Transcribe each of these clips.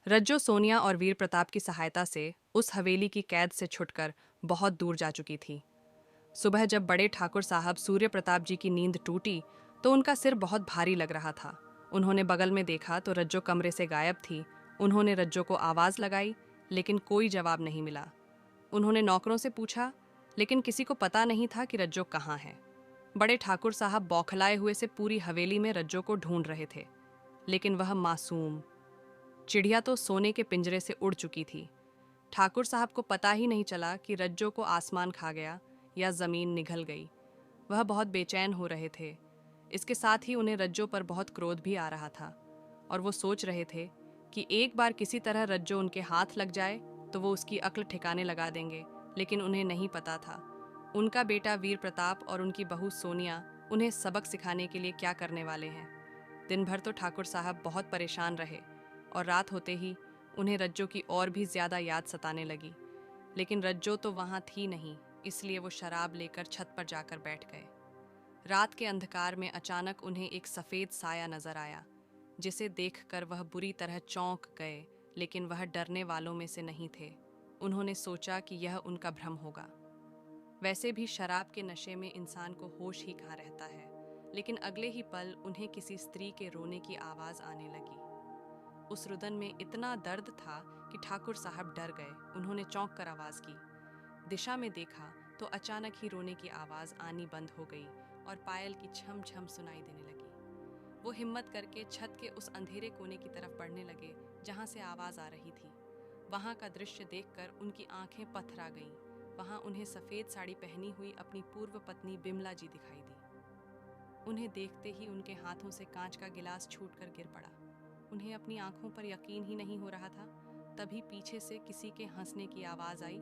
रज्जो सोनिया और वीर प्रताप की सहायता से उस हवेली की कैद से छुटकर बहुत दूर जा चुकी थी। सुबह जब बड़े ठाकुर साहब सूर्य प्रताप जी की नींद टूटी तो उनका सिर बहुत भारी लग रहा था। उन्होंने बगल में देखा तो रज्जो कमरे से गायब थी। उन्होंने रज्जो को आवाज़ लगाई लेकिन कोई जवाब नहीं मिला। उन्होंने नौकरों से पूछा लेकिन किसी को पता नहीं था कि रज्जो कहाँ है। बड़े ठाकुर साहब बौखलाए हुए से पूरी हवेली में रज्जो को ढूंढ रहे थे, लेकिन वह मासूम चिड़िया तो सोने के पिंजरे से उड़ चुकी थी। ठाकुर साहब को पता ही नहीं चला कि रज्जो को आसमान खा गया या जमीन निगल गई। वह बहुत बेचैन हो रहे थे। इसके साथ ही उन्हें रज्जो पर बहुत क्रोध भी आ रहा था और वो सोच रहे थे कि एक बार किसी तरह रज्जो उनके हाथ लग जाए तो वो उसकी अक्ल ठिकाने लगा देंगे। लेकिन उन्हें नहीं पता था उनका बेटा वीर प्रताप और उनकी बहू सोनिया उन्हें सबक सिखाने के लिए क्या करने वाले हैं। दिन भर तो ठाकुर साहब बहुत परेशान रहे और रात होते ही उन्हें रज्जो की और भी ज्यादा याद सताने लगी। लेकिन रज्जो तो वहां थी नहीं, इसलिए वो शराब लेकर छत पर जाकर बैठ गए। रात के अंधकार में अचानक उन्हें एक सफेद साया नजर आया, जिसे देखकर वह बुरी तरह चौंक गए। लेकिन वह डरने वालों में से नहीं थे। उन्होंने सोचा कि यह उनका भ्रम होगा। वैसे भी शराब के नशे में इंसान को होश ही कहाँ रहता है। लेकिन अगले ही पल उन्हें किसी स्त्री के रोने की आवाज आने लगी। उस रुदन में इतना दर्द था कि ठाकुर साहब डर गए। उन्होंने चौंक कर आवाज की। दिशा में देखा तो अचानक ही रोने की आवाज आनी बंद हो गई और पायल की छम छम सुनाई देने लगी। वो हिम्मत करके छत के उस अंधेरे कोने की तरफ बढ़ने लगे जहां से आवाज आ रही थी। वहां का दृश्य देखकर उनकी आंखें पथरा गईं। वहां उन्हें सफेद साड़ी पहनी हुई अपनी पूर्व पत्नी बिमला जी दिखाई दी। उन्हें देखते ही उनके हाथों से कांच का गिलास छूटकर गिर पड़ा। उन्हें अपनी आंखों पर यकीन ही नहीं हो रहा था। तभी पीछे से किसी के हंसने की आवाज आई।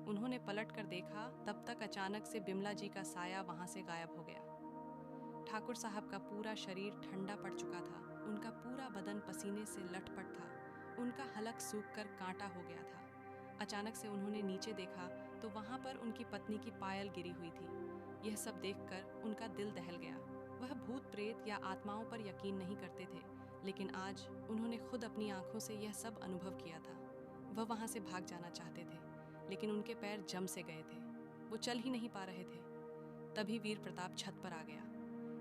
उन्होंने पलट कर देखा, तब तक अचानक से बिमला जी का साया वहां से गायब हो गया। ठाकुर साहब का पूरा शरीर ठंडा पड़ चुका था। उनका पूरा बदन पसीने से लटपट था। उनका हलक सूखकर कांटा हो गया था। अचानक से उन्होंने नीचे देखा तो वहां पर उनकी पत्नी की पायल गिरी हुई थी। यह सब देखकर उनका दिल दहल गया। वह भूत प्रेत या आत्माओं पर यकीन नहीं करते थे, लेकिन आज उन्होंने खुद अपनी आंखों से यह सब अनुभव किया था। वह वहां से भाग जाना चाहते थे, लेकिन उनके पैर जम से गए थे। वो चल ही नहीं पा रहे थे। तभी वीर प्रताप छत पर आ गया।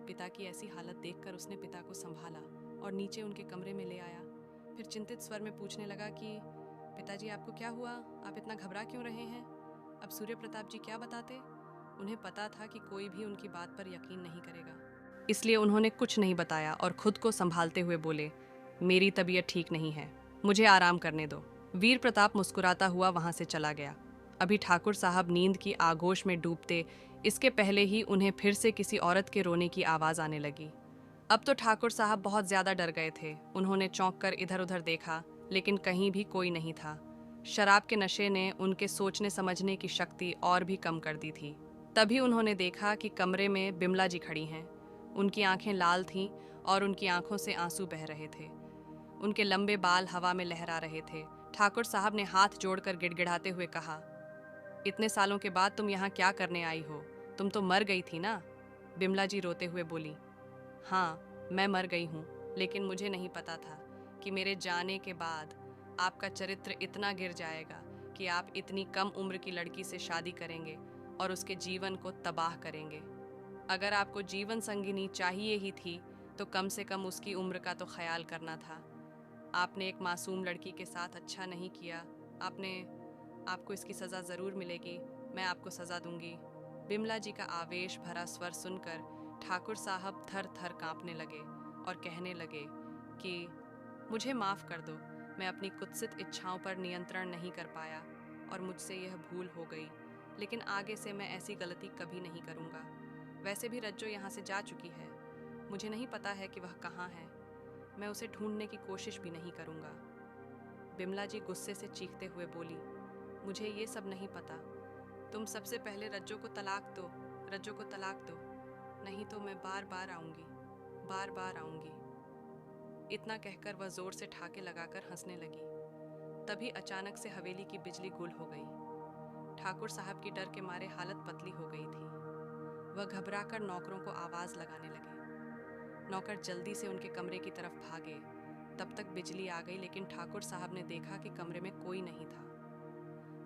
पिता की ऐसी हालत देखकर उसने पिता को संभाला और नीचे उनके कमरे में ले आया। फिर चिंतित स्वर में पूछने लगा कि पिताजी, आपको क्या हुआ? आप इतना घबरा क्यों रहे हैं? अब सूर्य प्रताप जी क्या बताते? उन्हें पता था कि कोई भी उनकी बात पर यकीन नहीं करेगा, इसलिए उन्होंने कुछ नहीं बताया और खुद को संभालते हुए बोले, मेरी तबीयत ठीक नहीं है, मुझे आराम करने दो। वीर प्रताप मुस्कुराता हुआ वहां से चला गया। अभी ठाकुर साहब नींद की आगोश में डूबते, इसके पहले ही उन्हें फिर से किसी औरत के रोने की आवाज आने लगी। अब तो ठाकुर साहब बहुत ज्यादा डर गए थे। उन्होंने चौंक कर इधर उधर देखा, लेकिन कहीं भी कोई नहीं था। शराब के नशे ने उनके सोचने समझने की शक्ति और भी कम कर दी थी। तभी उन्होंने देखा कि कमरे में बिमला जी खड़ी हैं। उनकी आंखें लाल थीं और उनकी आंखों से आंसू बह रहे थे। उनके लंबे बाल हवा में लहरा रहे थे। ठाकुर साहब ने हाथ जोड़कर गिड़गिड़ाते हुए कहा, इतने सालों के बाद तुम यहाँ क्या करने आई हो? तुम तो मर गई थी ना? बिमला जी रोते हुए बोली, हाँ, मैं मर गई हूँ, लेकिन मुझे नहीं पता था कि मेरे जाने के बाद आपका चरित्र इतना गिर जाएगा कि आप इतनी कम उम्र की लड़की से शादी करेंगे और उसके जीवन को तबाह करेंगे। अगर आपको जीवन संगिनी चाहिए ही थी तो कम से कम उसकी उम्र का तो ख्याल करना था। आपने एक मासूम लड़की के साथ अच्छा नहीं किया। आपको इसकी सज़ा ज़रूर मिलेगी। मैं आपको सज़ा दूंगी। बिमला जी का आवेश भरा स्वर सुनकर ठाकुर साहब थर थर कांपने लगे और कहने लगे कि मुझे माफ़ कर दो। मैं अपनी कुत्सित इच्छाओं पर नियंत्रण नहीं कर पाया और मुझसे यह भूल हो गई। लेकिन आगे से मैं ऐसी गलती कभी नहीं करूँगा। वैसे भी रज्जो यहाँ से जा चुकी है। मुझे नहीं पता है कि वह कहाँ है। मैं उसे ढूंढने की कोशिश भी नहीं करूँगा। बिमला जी गुस्से से चीखते हुए बोली, मुझे ये सब नहीं पता। तुम सबसे पहले रज्जो को तलाक दो। रज्जो को तलाक दो, नहीं तो मैं बार बार आऊँगी, बार बार आऊँगी। इतना कहकर वह जोर से ठाके लगाकर हंसने लगी। तभी अचानक से हवेली की बिजली गुल हो गई। ठाकुर साहब की डर के मारे हालत पतली हो गई थी। वह घबराकर नौकरों को आवाज़ लगाने लगे। नौकर जल्दी से उनके कमरे की तरफ भागे। तब तक बिजली आ गई, लेकिन ठाकुर साहब ने देखा कि कमरे में कोई नहीं था।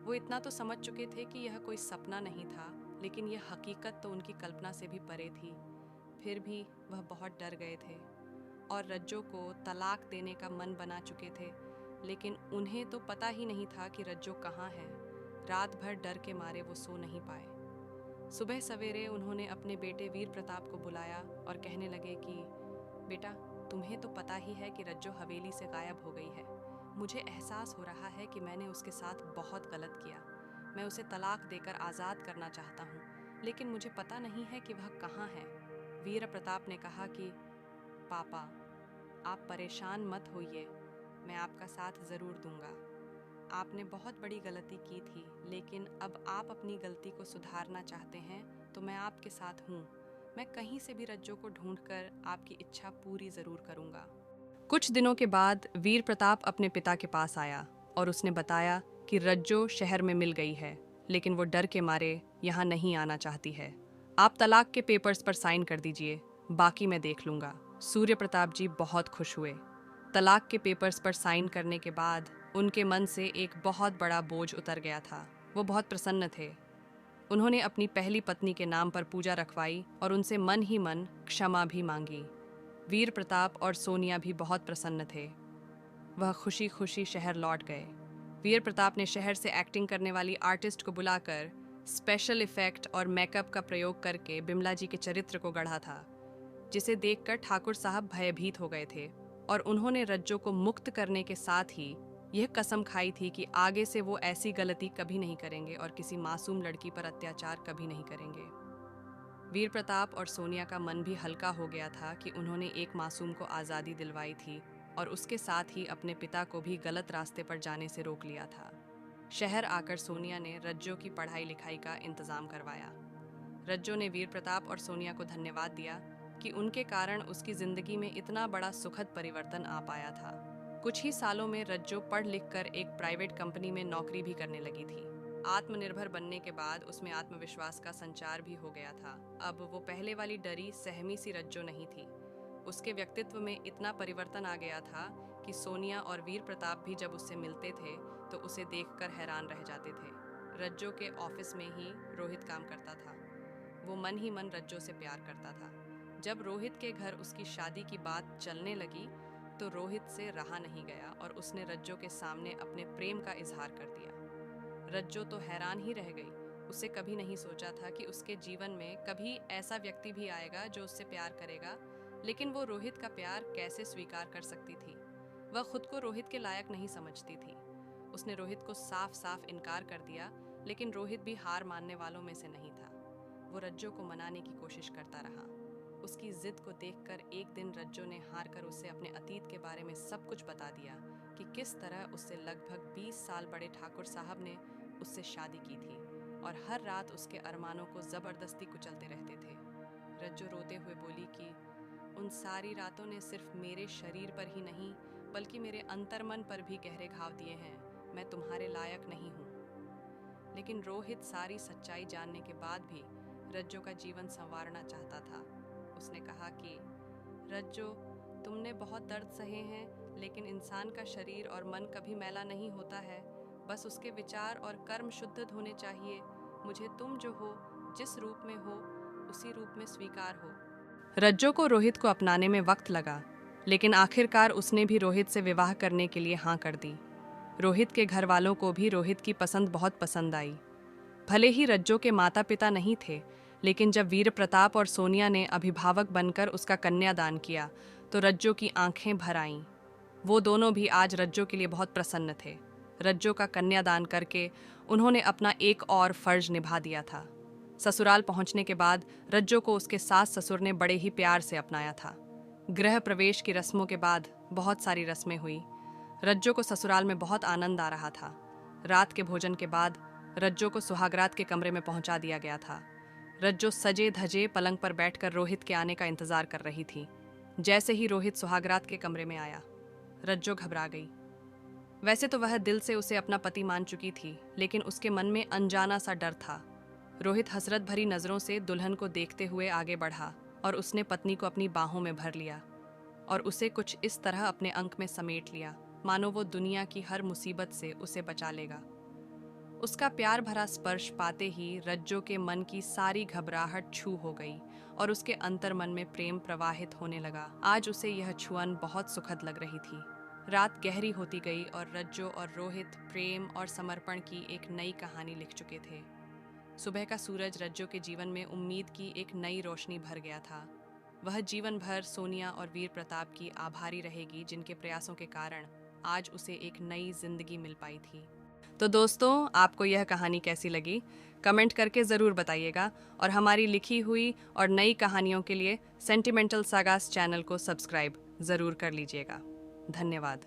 वो इतना तो समझ चुके थे कि यह कोई सपना नहीं था, लेकिन यह हकीकत तो उनकी कल्पना से भी परे थी। फिर भी वह बहुत डर गए थे और रज्जो को तलाक देने का मन बना चुके थे, लेकिन उन्हें तो पता ही नहीं था कि रज्जो कहाँ है। रात भर डर के मारे वो सो नहीं पाए। सुबह सवेरे उन्होंने अपने बेटे वीर प्रताप को बुलाया और कहने लगे कि बेटा, तुम्हें तो पता ही है कि रज्जो हवेली से गायब हो गई है। मुझे एहसास हो रहा है कि मैंने उसके साथ बहुत गलत किया। मैं उसे तलाक देकर आज़ाद करना चाहता हूँ, लेकिन मुझे पता नहीं है कि वह कहाँ है। वीर प्रताप ने कहा कि पापा, आप परेशान मत होइए, मैं आपका साथ ज़रूर दूंगा। आपने बहुत बड़ी गलती की थी, लेकिन अब आप अपनी गलती को सुधारना चाहते हैं तो मैं आपके साथ हूँ। मैं कहीं से भी रज्जो को ढूंढकर आपकी इच्छा पूरी ज़रूर करूँगा। कुछ दिनों के बाद वीर प्रताप अपने पिता के पास आया और उसने बताया कि रज्जो शहर में मिल गई है, लेकिन वो डर के मारे यहाँ नहीं आना चाहती है। आप तलाक के पेपर्स पर साइन कर दीजिए, बाकी मैं देख लूँगा। सूर्य प्रताप जी बहुत खुश हुए। तलाक के पेपर्स पर साइन करने के बाद उनके मन से एक बहुत बड़ा बोझ उतर गया था। वो बहुत प्रसन्न थे। उन्होंने अपनी पहली पत्नी के नाम पर पूजा रखवाई और उनसे मन ही मन क्षमा भी मांगी। वीर प्रताप और सोनिया भी बहुत प्रसन्न थे। वह खुशी खुशी शहर लौट गए। वीर प्रताप ने शहर से एक्टिंग करने वाली आर्टिस्ट को बुलाकर स्पेशल इफेक्ट और मेकअप का प्रयोग करके बिमला जी के चरित्र को गढ़ा था, जिसे देखकर ठाकुर साहब भयभीत हो गए थे और उन्होंने रज्जो को मुक्त करने के साथ ही यह कसम खाई थी कि आगे से वो ऐसी गलती कभी नहीं करेंगे और किसी मासूम लड़की पर अत्याचार कभी नहीं करेंगे। वीर प्रताप और सोनिया का मन भी हल्का हो गया था कि उन्होंने एक मासूम को आज़ादी दिलवाई थी और उसके साथ ही अपने पिता को भी गलत रास्ते पर जाने से रोक लिया था। शहर आकर सोनिया ने रज्जो की पढ़ाई लिखाई का इंतज़ाम करवाया। रज्जो ने वीर प्रताप और सोनिया को धन्यवाद दिया कि उनके कारण उसकी ज़िंदगी में इतना बड़ा सुखद परिवर्तन आ पाया था। कुछ ही सालों में रज्जो पढ़ लिख कर एक प्राइवेट कंपनी में नौकरी भी करने लगी थी। आत्मनिर्भर बनने के बाद उसमें आत्मविश्वास का संचार भी हो गया था। अब वो पहले वाली डरी सहमी सी रज्जो नहीं थी। उसके व्यक्तित्व में इतना परिवर्तन आ गया था कि सोनिया और वीर प्रताप भी जब उससे मिलते थे तो उसे देखकर हैरान रह जाते थे। रज्जो के ऑफिस में ही रोहित काम करता था। वो मन ही मन रज्जो से प्यार करता था। जब रोहित के घर उसकी शादी की बात चलने लगी तो रोहित से रहा नहीं गया और उसने रज्जो के सामने अपने प्रेम का इजहार कर दिया। रज्जो तो हैरान ही रह गई। उसे कभी नहीं सोचा था कि उसके जीवन में कभी ऐसा व्यक्ति भी आएगा जो उससे प्यार करेगा, लेकिन वो रोहित का प्यार कैसे स्वीकार कर सकती थी। वह खुद को रोहित के लायक नहीं समझती थी। उसने रोहित को साफ साफ इनकार कर दिया, लेकिन रोहित भी हार मानने वालों में से नहीं था। वो रज्जो को मनाने की कोशिश करता रहा। उसकी जिद को देखकर एक दिन रज्जो ने हार कर उसे अपने अतीत के बारे में सब कुछ बता दिया कि किस तरह उससे लगभग 20 साल बड़े ठाकुर साहब ने उससे शादी की थी और हर रात उसके अरमानों को ज़बरदस्ती कुचलते रहते थे। रज्जो रोते हुए बोली कि उन सारी रातों ने सिर्फ मेरे शरीर पर ही नहीं बल्कि मेरे अंतर्मन पर भी गहरे घाव दिए हैं। मैं तुम्हारे लायक नहीं हूँ। लेकिन रोहित सारी सच्चाई जानने के बाद भी रज्जो का जीवन संवारना चाहता था। उसने कहा कि रज्जो, तुमने बहुत दर्द सहे हैं, लेकिन इंसान का शरीर और मन कभी मैला नहीं होता है। बस उसके विचार और कर्म शुद्ध होने चाहिए। मुझे तुम जो हो, जिस रूप में हो, उसी रूप में स्वीकार हो। रज्जो को रोहित को अपनाने में वक्त लगा, लेकिन आखिरकार उसने भी रोहित से विवाह करने के लिए हाँ कर दी। रोहित के घर वालों को भी रोहित की पसंद बहुत पसंद आई। भले ही रज्जो के माता पिता नहीं थे, लेकिन जब वीर प्रताप और सोनिया ने अभिभावक बनकर उसका कन्यादान किया तो रज्जो की आंखें भर आईं। वो दोनों भी आज रज्जो के लिए बहुत प्रसन्न थे। रज्जो का कन्यादान करके उन्होंने अपना एक और फर्ज निभा दिया था। ससुराल पहुंचने के बाद रज्जो को उसके सास ससुर ने बड़े ही प्यार से अपनाया था। गृह प्रवेश की रस्मों के बाद बहुत सारी रस्में हुई। रज्जो को ससुराल में बहुत आनंद आ रहा था। रात के भोजन के बाद रज्जो को सुहागरात के कमरे में पहुंचा दिया गया था। रज्जो सजे धजे पलंग पर बैठकर रोहित के आने का इंतजार कर रही थी। जैसे ही रोहित सुहागरात के कमरे में आया, रज्जो घबरा गई। वैसे तो वह दिल से उसे अपना पति मान चुकी थी, लेकिन उसके मन में अनजाना सा डर था। रोहित हसरत भरी नजरों से दुल्हन को देखते हुए आगे बढ़ा और उसने पत्नी को अपनी बाहों में भर लिया। और उसे कुछ इस तरह अपने अंक में समेट लिया मानो वो दुनिया की हर मुसीबत से उसे बचा लेगा। उसका प्यार भरा स्पर्श पाते ही रज्जो के मन की सारी घबराहट छू हो गई और उसके अंतर मन में प्रेम प्रवाहित होने लगा। आज उसे यह छुअन बहुत सुखद लग रही थी। रात गहरी होती गई और रज्जो और रोहित प्रेम और समर्पण की एक नई कहानी लिख चुके थे। सुबह का सूरज रज्जो के जीवन में उम्मीद की एक नई रोशनी भर गया था। वह जीवन भर सोनिया और वीर प्रताप की आभारी रहेगी, जिनके प्रयासों के कारण आज उसे एक नई जिंदगी मिल पाई थी। तो दोस्तों, आपको यह कहानी कैसी लगी? कमेंट करके ज़रूर बताइएगा और हमारी लिखी हुई और नई कहानियों के लिए सेंटिमेंटल सागास चैनल को सब्सक्राइब ज़रूर कर लीजिएगा। धन्यवाद।